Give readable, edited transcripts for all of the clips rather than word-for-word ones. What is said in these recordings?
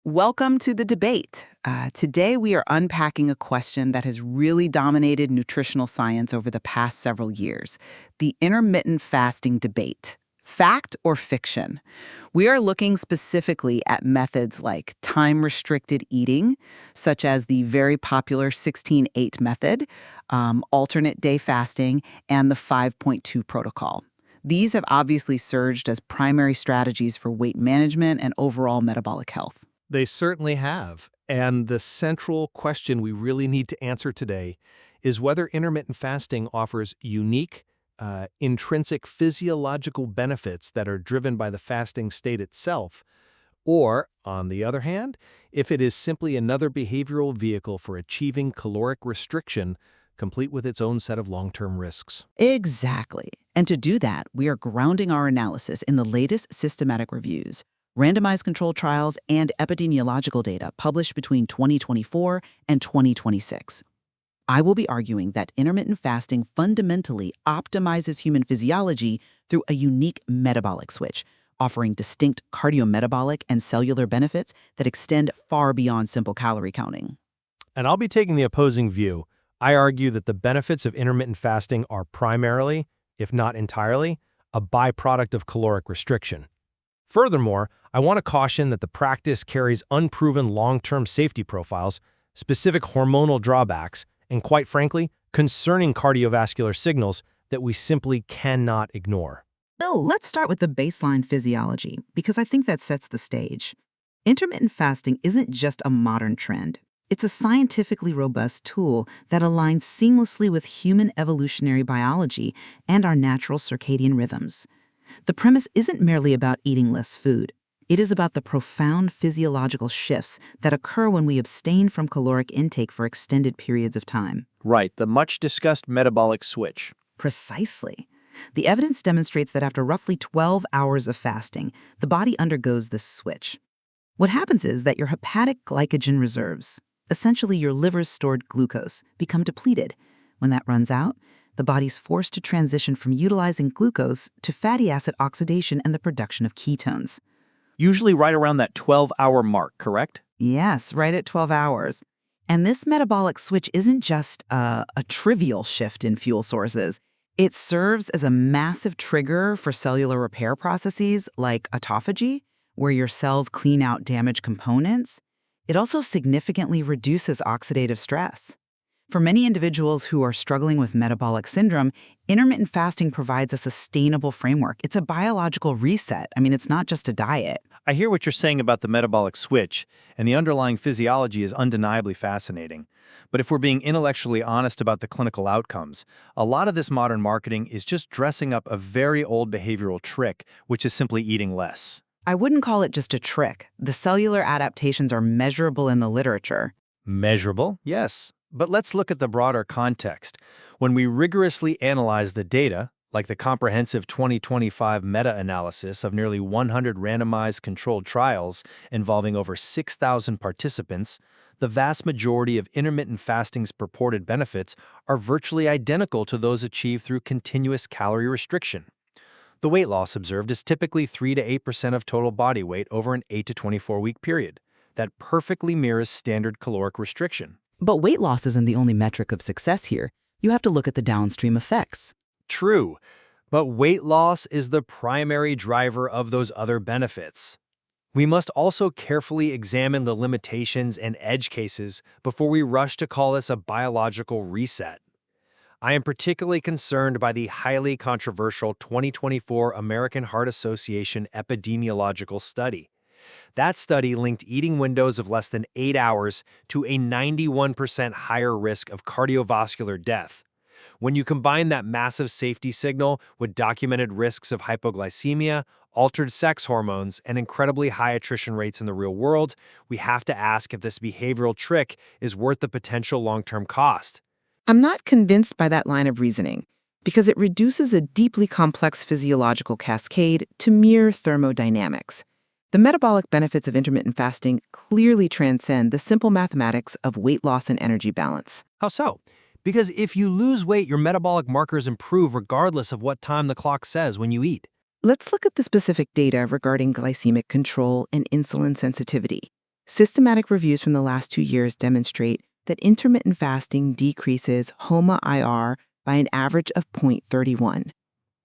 Welcome to the debate. Today, we are unpacking a question that has really dominated nutritional science over the past several years: the intermittent fasting debate. Fact or fiction? We are looking specifically at methods like time restricted eating, such as the very popular 16-8 method, alternate day fasting, and the 5.2 protocol. These have obviously surged as primary strategies for weight management and overall metabolic health. They certainly have. And the central question we really need to answer today is whether intermittent fasting offers unique, intrinsic physiological benefits that are driven by the fasting state itself, or, on the other hand, if it is simply another behavioral vehicle for achieving caloric restriction, complete with its own set of long-term risks. Exactly. And to do that, we are grounding our analysis in the latest systematic reviews, randomized controlled trials, and epidemiological data published between 2024 and 2026. I will be arguing that intermittent fasting fundamentally optimizes human physiology through a unique metabolic switch, offering distinct cardiometabolic and cellular benefits that extend far beyond simple calorie counting. And I'll be taking the opposing view. I argue that the benefits of intermittent fasting are primarily, if not entirely, a byproduct of caloric restriction. Furthermore, I want to caution that the practice carries unproven long-term safety profiles, specific hormonal drawbacks, and quite frankly, concerning cardiovascular signals that we simply cannot ignore. Well, let's start with the baseline physiology, because I think that sets the stage. Intermittent fasting isn't just a modern trend. It's a scientifically robust tool that aligns seamlessly with human evolutionary biology and our natural circadian rhythms. The premise isn't merely about eating less food. It is about the profound physiological shifts that occur when we abstain from caloric intake for extended periods of time. Right, the much-discussed metabolic switch. Precisely. The evidence demonstrates that after roughly 12 hours of fasting, the body undergoes this switch. What happens is that your hepatic glycogen reserves, essentially your liver's stored glucose, become depleted. When that runs out, the body's forced to transition from utilizing glucose to fatty acid oxidation and the production of ketones. Usually right around that 12-hour mark, correct? Yes, right at 12 hours. And this metabolic switch isn't just a trivial shift in fuel sources. It serves as a massive trigger for cellular repair processes like autophagy, where your cells clean out damaged components. It also significantly reduces oxidative stress. For many individuals who are struggling with metabolic syndrome, intermittent fasting provides a sustainable framework. It's a biological reset. It's not just a diet. I hear what you're saying about the metabolic switch, and the underlying physiology is undeniably fascinating. But if we're being intellectually honest about the clinical outcomes, a lot of this modern marketing is just dressing up a very old behavioral trick, which is simply eating less. I wouldn't call it just a trick. The cellular adaptations are measurable in the literature. Measurable? Yes. But let's look at the broader context. When we rigorously analyze the data, like the comprehensive 2025 meta-analysis of nearly 100 randomized controlled trials involving over 6,000 participants, the vast majority of intermittent fasting's purported benefits are virtually identical to those achieved through continuous calorie restriction. The weight loss observed is typically 3 to 8% of total body weight over an 8 to 24-week period. That perfectly mirrors standard caloric restriction. But weight loss isn't the only metric of success here. You have to look at the downstream effects. True, but weight loss is the primary driver of those other benefits. We must also carefully examine the limitations and edge cases before we rush to call this a biological reset. I am particularly concerned by the highly controversial 2024 American Heart Association epidemiological study. That study linked eating windows of less than 8 hours to a 91% higher risk of cardiovascular death. When you combine that massive safety signal with documented risks of hypoglycemia, altered sex hormones, and incredibly high attrition rates in the real world, we have to ask if this behavioral trick is worth the potential long-term cost. I'm not convinced by that line of reasoning, because it reduces a deeply complex physiological cascade to mere thermodynamics. The metabolic benefits of intermittent fasting clearly transcend the simple mathematics of weight loss and energy balance. How so? Because if you lose weight, your metabolic markers improve regardless of what time the clock says when you eat. Let's look at the specific data regarding glycemic control and insulin sensitivity. Systematic reviews from the last 2 years demonstrate that intermittent fasting decreases HOMA-IR by an average of 0.31.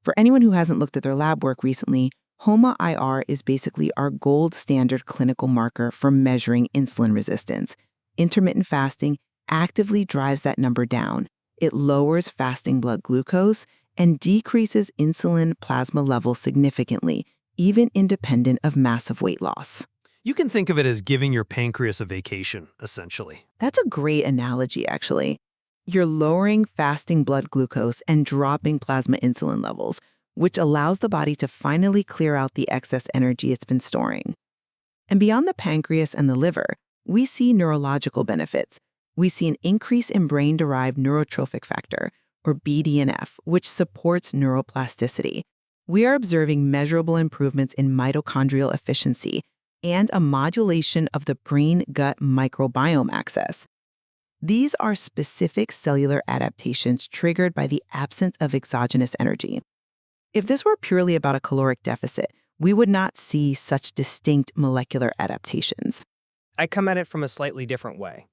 For anyone who hasn't looked at their lab work recently, HOMA-IR is basically our gold standard clinical marker for measuring insulin resistance. Intermittent fasting actively drives that number down. It lowers fasting blood glucose and decreases insulin plasma levels significantly, even independent of massive weight loss. You can think of it as giving your pancreas a vacation, essentially. That's a great analogy, actually. You're lowering fasting blood glucose and dropping plasma insulin levels, which allows the body to finally clear out the excess energy it's been storing. And beyond the pancreas and the liver, we see neurological benefits. We see an increase in brain-derived neurotrophic factor, or BDNF, which supports neuroplasticity. We are observing measurable improvements in mitochondrial efficiency and a modulation of the brain-gut microbiome axis. These are specific cellular adaptations triggered by the absence of exogenous energy. If this were purely about a caloric deficit, we would not see such distinct molecular adaptations. I come at it from a slightly different way.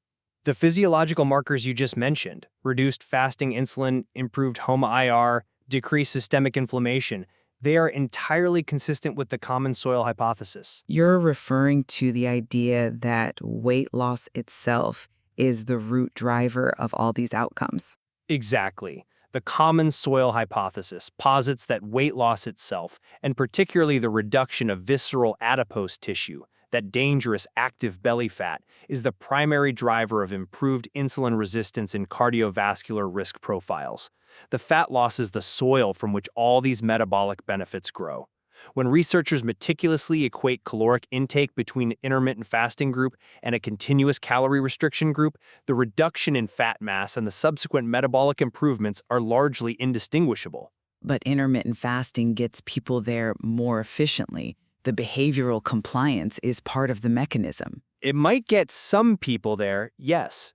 The physiological markers you just mentioned, reduced fasting insulin, improved HOMA-IR, decreased systemic inflammation, they are entirely consistent with the common soil hypothesis. You're referring to the idea that weight loss itself is the root driver of all these outcomes. Exactly. The common soil hypothesis posits that weight loss itself, and particularly the reduction of visceral adipose tissue, that dangerous active belly fat, is the primary driver of improved insulin resistance in cardiovascular risk profiles. The fat loss is the soil from which all these metabolic benefits grow. When researchers meticulously equate caloric intake between an intermittent fasting group and a continuous calorie restriction group, the reduction in fat mass and the subsequent metabolic improvements are largely indistinguishable. But intermittent fasting gets people there more efficiently. The behavioral compliance is part of the mechanism. It might get some people there, yes,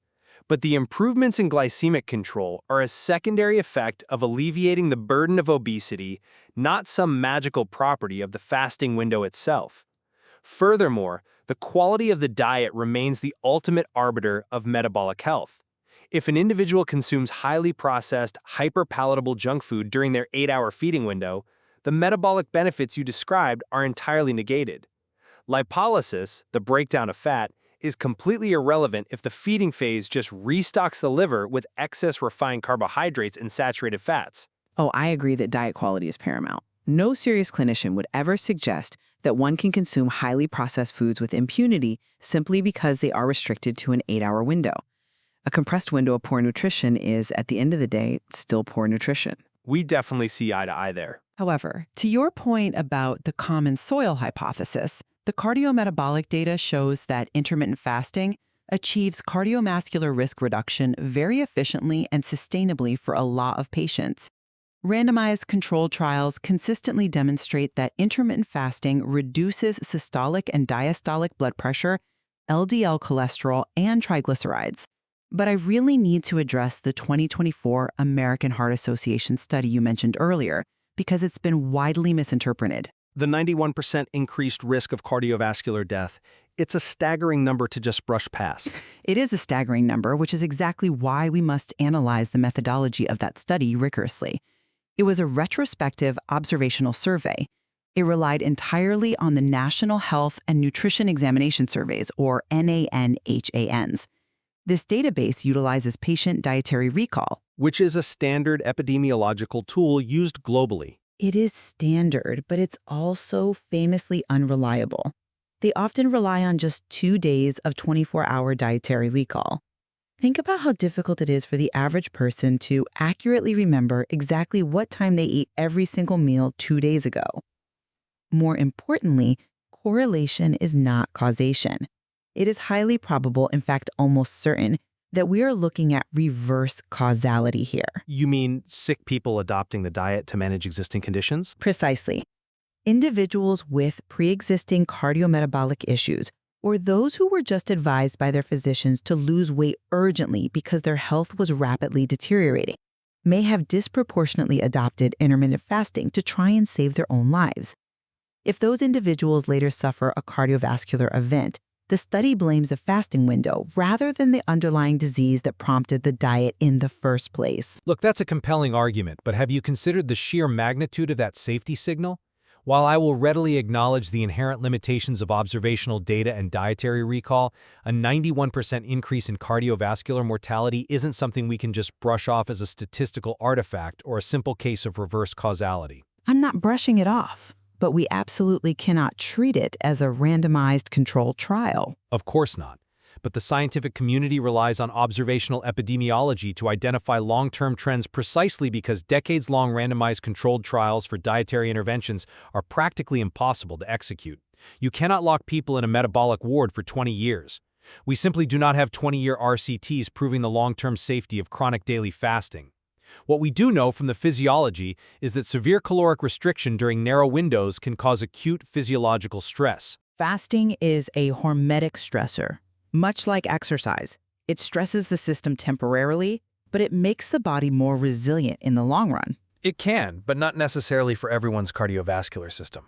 but the improvements in glycemic control are a secondary effect of alleviating the burden of obesity, not some magical property of the fasting window itself. Furthermore, the quality of the diet remains the ultimate arbiter of metabolic health. If an individual consumes highly processed, hyperpalatable junk food during their 8-hour feeding window, the metabolic benefits you described are entirely negated. Lipolysis, the breakdown of fat, is completely irrelevant if the feeding phase just restocks the liver with excess refined carbohydrates and saturated fats. Oh, I agree that diet quality is paramount. No serious clinician would ever suggest that one can consume highly processed foods with impunity simply because they are restricted to an 8-hour window. A compressed window of poor nutrition is, at the end of the day, still poor nutrition. We definitely see eye to eye there. However, to your point about the common soil hypothesis, the cardiometabolic data shows that intermittent fasting achieves cardiovascular risk reduction very efficiently and sustainably for a lot of patients. Randomized controlled trials consistently demonstrate that intermittent fasting reduces systolic and diastolic blood pressure, LDL cholesterol, and triglycerides. But I really need to address the 2024 American Heart Association study you mentioned earlier, because it's been widely misinterpreted. The 91% increased risk of cardiovascular death, it's a staggering number to just brush past. It is a staggering number, which is exactly why we must analyze the methodology of that study rigorously. It was a retrospective observational survey. It relied entirely on the National Health and Nutrition Examination Surveys, or NANHANs. This database utilizes patient dietary recall, Which is a standard epidemiological tool used globally. It is standard, but it's also famously unreliable. They often rely on just 2 days of 24-hour dietary recall. Think about how difficult it is for the average person to accurately remember exactly what time they ate every single meal 2 days ago. More importantly, correlation is not causation. It is highly probable, in fact almost certain, that we are looking at reverse causality here. You mean sick people adopting the diet to manage existing conditions? Precisely. Individuals with pre-existing cardiometabolic issues, or those who were just advised by their physicians to lose weight urgently because their health was rapidly deteriorating, may have disproportionately adopted intermittent fasting to try and save their own lives. If those individuals later suffer a cardiovascular event, The study blames the fasting window rather than the underlying disease that prompted the diet in the first place. Look, that's a compelling argument, but have you considered the sheer magnitude of that safety signal? While I will readily acknowledge the inherent limitations of observational data and dietary recall, a 91% increase in cardiovascular mortality isn't something we can just brush off as a statistical artifact or a simple case of reverse causality. I'm not brushing it off, but we absolutely cannot treat it as a randomized controlled trial. Of course not. But the scientific community relies on observational epidemiology to identify long-term trends precisely because decades-long randomized controlled trials for dietary interventions are practically impossible to execute. You cannot lock people in a metabolic ward for 20 years. We simply do not have 20-year RCTs proving the long-term safety of chronic daily fasting. What we do know from the physiology is that severe caloric restriction during narrow windows can cause acute physiological stress. Fasting is a hormetic stressor. Much like exercise, it stresses the system temporarily, but it makes the body more resilient in the long run. It can, but not necessarily for everyone's cardiovascular system.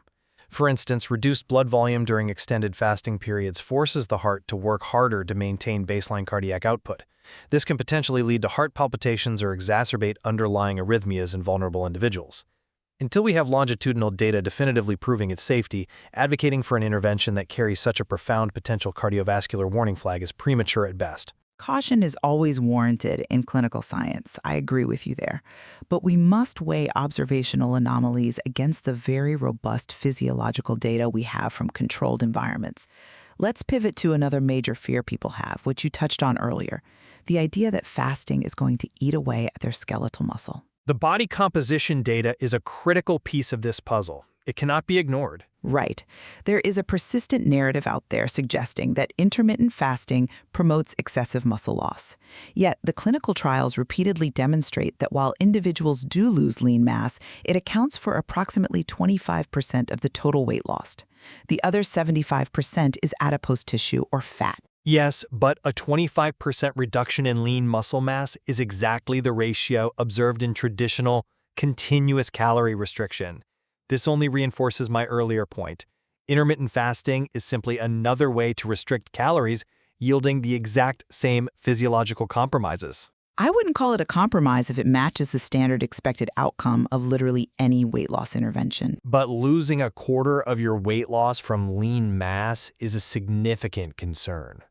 For instance, reduced blood volume during extended fasting periods forces the heart to work harder to maintain baseline cardiac output. This can potentially lead to heart palpitations or exacerbate underlying arrhythmias in vulnerable individuals. Until we have longitudinal data definitively proving its safety, advocating for an intervention that carries such a profound potential cardiovascular warning flag is premature at best. Caution is always warranted in clinical science. I agree with you there. But we must weigh observational anomalies against the very robust physiological data we have from controlled environments. Let's pivot to another major fear people have, which you touched on earlier, the idea that fasting is going to eat away at their skeletal muscle. The body composition data is a critical piece of this puzzle. It cannot be ignored. Right. There is a persistent narrative out there suggesting that intermittent fasting promotes excessive muscle loss. Yet, the clinical trials repeatedly demonstrate that while individuals do lose lean mass, it accounts for approximately 25% of the total weight lost. The other 75% is adipose tissue or fat. Yes, but a 25% reduction in lean muscle mass is exactly the ratio observed in traditional, continuous calorie restriction. This only reinforces my earlier point. Intermittent fasting is simply another way to restrict calories, yielding the exact same physiological compromises. I wouldn't call it a compromise if it matches the standard expected outcome of literally any weight loss intervention. But losing a quarter of your weight loss from lean mass is a significant concern,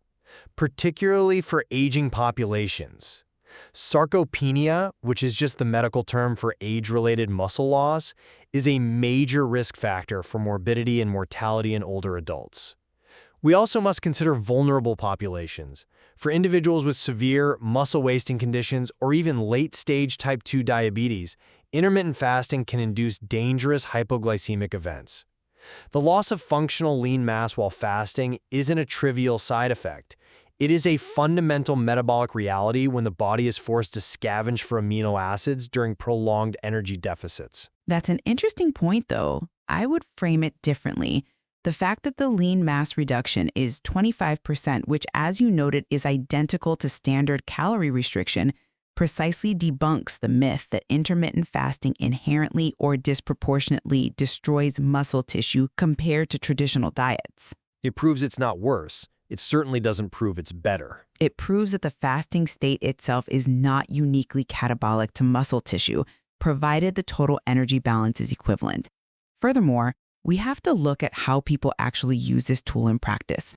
particularly for aging populations. Sarcopenia, which is just the medical term for age-related muscle loss, is a major risk factor for morbidity and mortality in older adults. We also must consider vulnerable populations. For individuals with severe muscle-wasting conditions or even late-stage type 2 diabetes, intermittent fasting can induce dangerous hypoglycemic events. The loss of functional lean mass while fasting isn't a trivial side effect. It is a fundamental metabolic reality when the body is forced to scavenge for amino acids during prolonged energy deficits. That's an interesting point, though. I would frame it differently. The fact that the lean mass reduction is 25%, which, as you noted, is identical to standard calorie restriction, precisely debunks the myth that intermittent fasting inherently or disproportionately destroys muscle tissue compared to traditional diets. It proves it's not worse. It certainly doesn't prove it's better. It proves that the fasting state itself is not uniquely catabolic to muscle tissue, provided the total energy balance is equivalent. Furthermore, we have to look at how people actually use this tool in practice.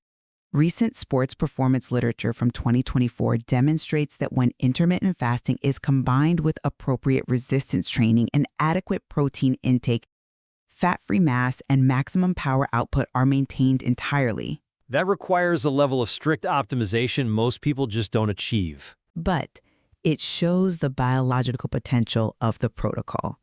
Recent sports performance literature from 2024 demonstrates that when intermittent fasting is combined with appropriate resistance training and adequate protein intake, fat-free mass and maximum power output are maintained entirely. That requires a level of strict optimization most people just don't achieve. But it shows the biological potential of the protocol.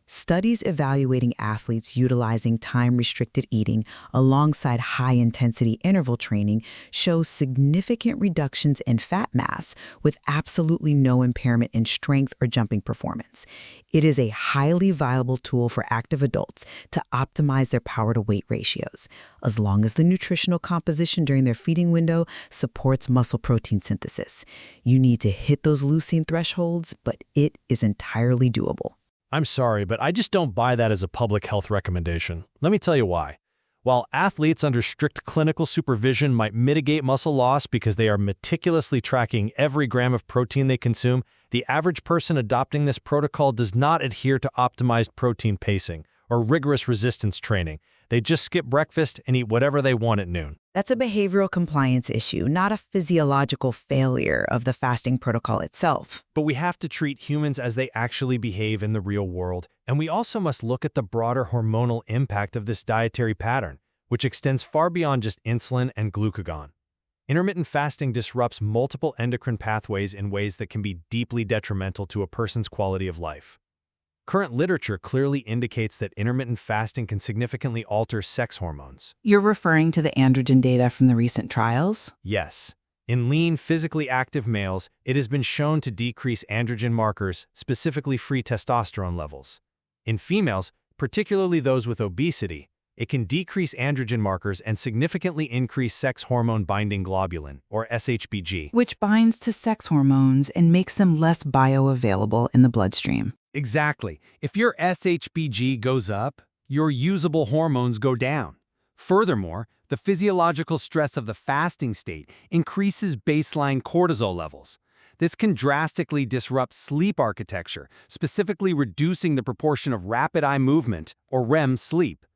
Studies evaluating athletes utilizing time-restricted eating alongside high-intensity interval training show significant reductions in fat mass with absolutely no impairment in strength or jumping performance. It is a highly viable tool for active adults to optimize their power-to-weight ratios, as long as the nutritional composition during their feeding window supports muscle protein synthesis. You need to hit those leucine thresholds, but it is entirely doable. I'm sorry, but I just don't buy that as a public health recommendation. Let me tell you why. While athletes under strict clinical supervision might mitigate muscle loss because they are meticulously tracking every gram of protein they consume, the average person adopting this protocol does not adhere to optimized protein pacing or rigorous resistance training. They just skip breakfast and eat whatever they want at noon. That's a behavioral compliance issue, not a physiological failure of the fasting protocol itself. But we have to treat humans as they actually behave in the real world, and we also must look at the broader hormonal impact of this dietary pattern, which extends far beyond just insulin and glucagon. Intermittent fasting disrupts multiple endocrine pathways in ways that can be deeply detrimental to a person's quality of life. Current literature clearly indicates that intermittent fasting can significantly alter sex hormones. You're referring to the androgen data from the recent trials? Yes. In lean, physically active males, it has been shown to decrease androgen markers, specifically free testosterone levels. In females, particularly those with obesity, it can decrease androgen markers and significantly increase sex hormone-binding globulin, or SHBG. Which binds to sex hormones and makes them less bioavailable in the bloodstream. Exactly. If your SHBG goes up, your usable hormones go down. Furthermore, the physiological stress of the fasting state increases baseline cortisol levels. This can drastically disrupt sleep architecture, specifically reducing the proportion of rapid eye movement, or REM sleep.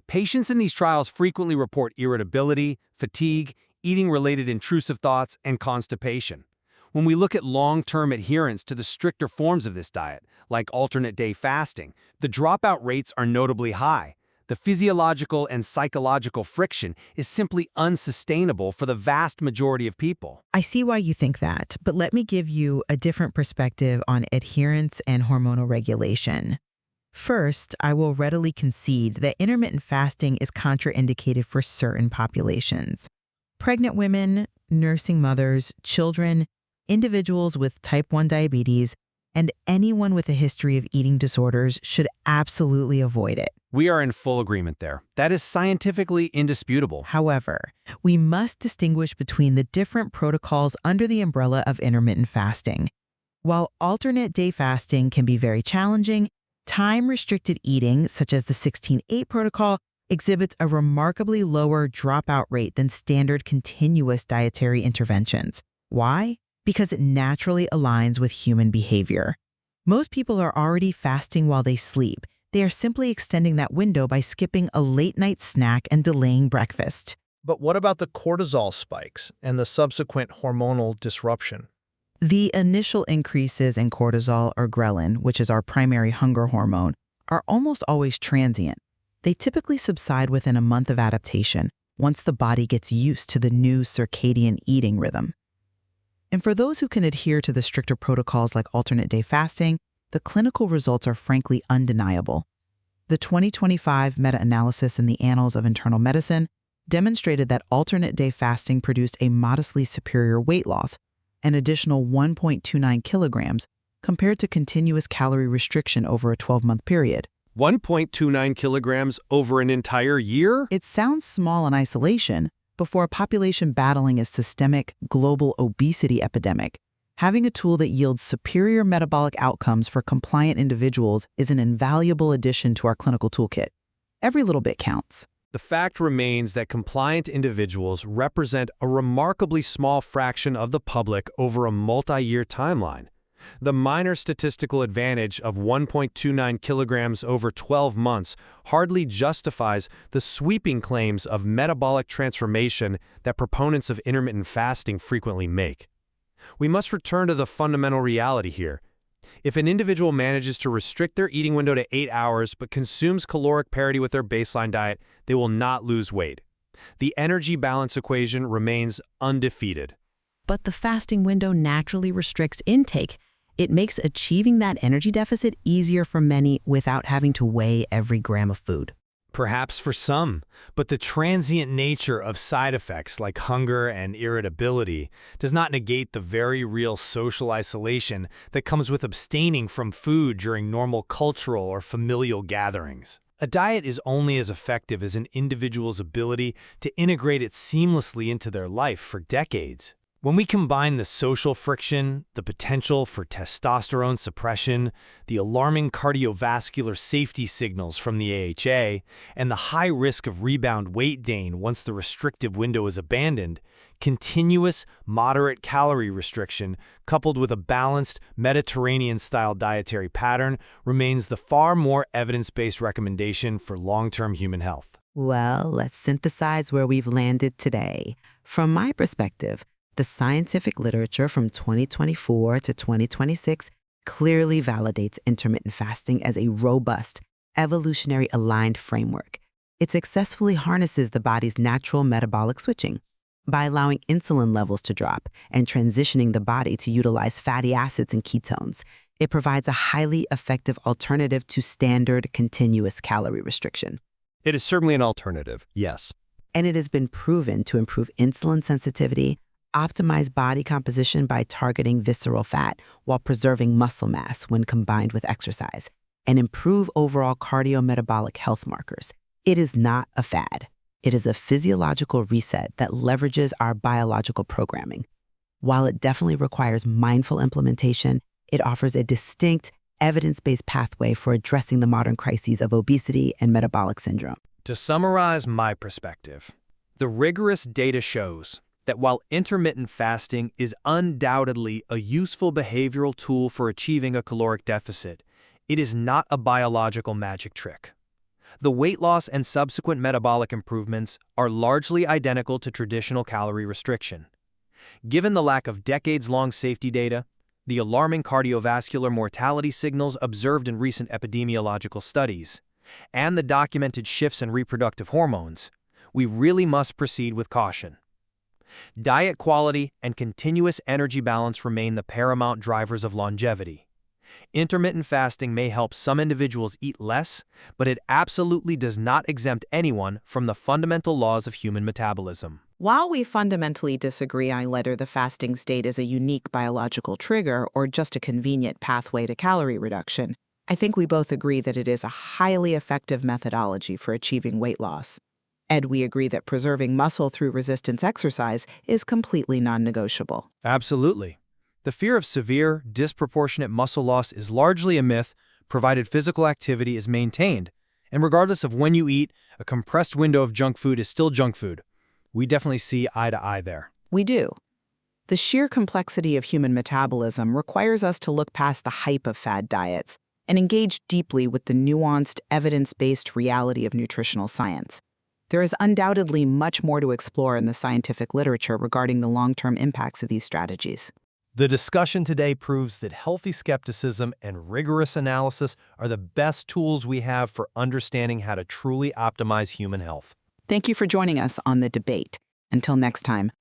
Patients in these trials frequently report irritability, fatigue, eating-related intrusive thoughts, and constipation. When we look at long-term adherence to the stricter forms of this diet, like alternate-day fasting, the dropout rates are notably high. The physiological and psychological friction is simply unsustainable for the vast majority of people. I see why you think that, but let me give you a different perspective on adherence and hormonal regulation. First, I will readily concede that intermittent fasting is contraindicated for certain populations. Pregnant women, nursing mothers, children, individuals with type 1 diabetes, and anyone with a history of eating disorders should absolutely avoid it. We are in full agreement there. That is scientifically indisputable. However, we must distinguish between the different protocols under the umbrella of intermittent fasting. While alternate-day fasting can be very challenging, time-restricted eating, such as the 16-8 protocol, exhibits a remarkably lower dropout rate than standard continuous dietary interventions. Why? Because it naturally aligns with human behavior. Most people are already fasting while they sleep. They are simply extending that window by skipping a late-night snack and delaying breakfast. But what about the cortisol spikes and the subsequent hormonal disruption? The initial increases in cortisol or ghrelin, which is our primary hunger hormone, are almost always transient. They typically subside within a month of adaptation, once the body gets used to the new circadian eating rhythm. And for those who can adhere to the stricter protocols like alternate-day fasting, the clinical results are frankly undeniable. The 2025 meta-analysis in the Annals of Internal Medicine demonstrated that alternate-day fasting produced a modestly superior weight loss, an additional 1.29 kilograms, compared to continuous calorie restriction over a 12-month period. 1.29 kilograms over an entire year? It sounds small in isolation, but for a population battling a systemic, global obesity epidemic, having a tool that yields superior metabolic outcomes for compliant individuals is an invaluable addition to our clinical toolkit. Every little bit counts. The fact remains that compliant individuals represent a remarkably small fraction of the public over a multi-year timeline. The minor statistical advantage of 1.29 kilograms over 12 months hardly justifies the sweeping claims of metabolic transformation that proponents of intermittent fasting frequently make. We must return to the fundamental reality here. If an individual manages to restrict their eating window to 8 hours but consumes caloric parity with their baseline diet, they will not lose weight. The energy balance equation remains undefeated. But the fasting window naturally restricts intake. It makes achieving that energy deficit easier for many without having to weigh every gram of food. Perhaps for some, but the transient nature of side effects like hunger and irritability does not negate the very real social isolation that comes with abstaining from food during normal cultural or familial gatherings. A diet is only as effective as an individual's ability to integrate it seamlessly into their life for decades. When we combine the social friction, the potential for testosterone suppression, the alarming cardiovascular safety signals from the AHA, and the high risk of rebound weight gain once the restrictive window is abandoned, continuous, moderate calorie restriction, coupled with a balanced Mediterranean-style dietary pattern, remains the far more evidence-based recommendation for long-term human health. Well, let's synthesize where we've landed today. From my perspective, the scientific literature from 2024 to 2026 clearly validates intermittent fasting as a robust, evolutionary aligned framework. It successfully harnesses the body's natural metabolic switching by allowing insulin levels to drop and transitioning the body to utilize fatty acids and ketones. It provides a highly effective alternative to standard continuous calorie restriction. It is certainly an alternative, yes. And it has been proven to improve insulin sensitivity, optimize body composition by targeting visceral fat while preserving muscle mass when combined with exercise, and improve overall cardiometabolic health markers. It is not a fad. It is a physiological reset that leverages our biological programming. While it definitely requires mindful implementation, it offers a distinct, evidence-based pathway for addressing the modern crises of obesity and metabolic syndrome. To summarize my perspective, the rigorous data shows that while intermittent fasting is undoubtedly a useful behavioral tool for achieving a caloric deficit, it is not a biological magic trick. The weight loss and subsequent metabolic improvements are largely identical to traditional calorie restriction. Given the lack of decades-long safety data, the alarming cardiovascular mortality signals observed in recent epidemiological studies, and the documented shifts in reproductive hormones, we really must proceed with caution. Diet quality and continuous energy balance remain the paramount drivers of longevity. Intermittent fasting may help some individuals eat less, but it absolutely does not exempt anyone from the fundamental laws of human metabolism. While we fundamentally disagree on whether the fasting state is a unique biological trigger or just a convenient pathway to calorie reduction, I think we both agree that it is a highly effective methodology for achieving weight loss. And we agree that preserving muscle through resistance exercise is completely non-negotiable. Absolutely. The fear of severe, disproportionate muscle loss is largely a myth, provided physical activity is maintained. And regardless of when you eat, a compressed window of junk food is still junk food. We definitely see eye to eye there. We do. The sheer complexity of human metabolism requires us to look past the hype of fad diets and engage deeply with the nuanced, evidence-based reality of nutritional science. There is undoubtedly much more to explore in the scientific literature regarding the long-term impacts of these strategies. The discussion today proves that healthy skepticism and rigorous analysis are the best tools we have for understanding how to truly optimize human health. Thank you for joining us on The Debate. Until next time,